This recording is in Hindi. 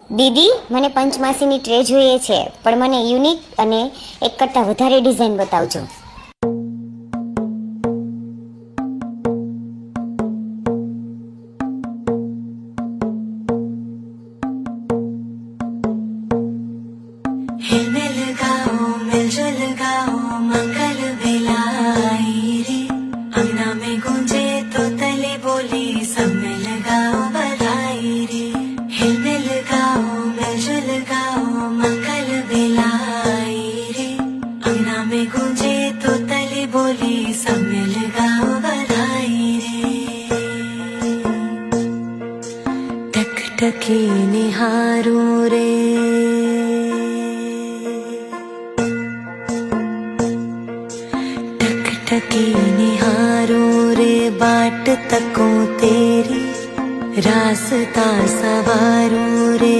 દીદી, મને પંચમાસીની ટ્રે જોઈએ છે, પણ મને યુનિક અને એક કરતાં વધારે ડિઝાઇન બતાવજો. हिलने लगाओ मिलजुल गाओ मंगल बेलाई रे अंगना में गूंजे तो तले बोली सब में लगाओ बधाई रे हिलने लगाओ मिलजुल गाओ मंगल बेलाई रे अंगना में गूंजे तो तले बोली सब में लगाओ बधाई रे टकटकी निहारूं रे टकी निहारूं रे बाट तको तेरी रास्ता सवारूं रे